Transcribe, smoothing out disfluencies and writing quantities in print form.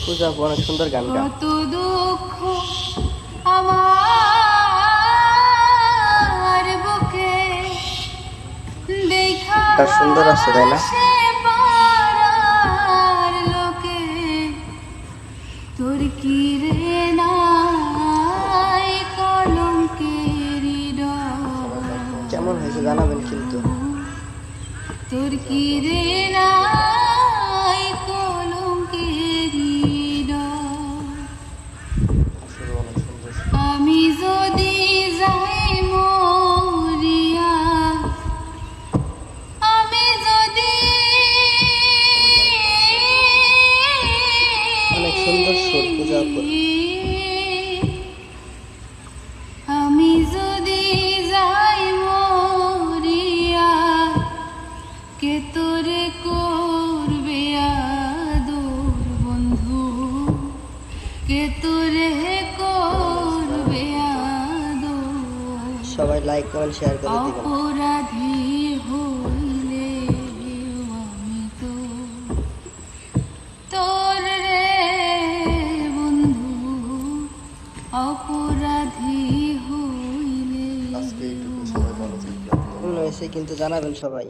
পূজা অনেক সুন্দর গান গায়। কত দুঃখ আমার বুকে দেখা সুন্দর আছে তাই না? পাড়ার লোকে তোর কি রে নাই কলঙ্কের কেমন হয়েছে জানাবেন কিন্তু। তোর কি রে নাই কলঙ্কের আমি যদি যাই মরিয়া, আমি যদি অনেক সুন্দর সুর পূজা আপু। আমি যদি যাই মরিয়া, কে তোরে করবে আদর বন্ধু, কে তোরে করবে আদর। সবাই লাইক কমেন্ট শেয়ার করে দিবেন। অপরাধী হইলে আমি তো তোর রে বন্ধু, অপরাধী হইলে কিন্তু জানাবেন সবাই।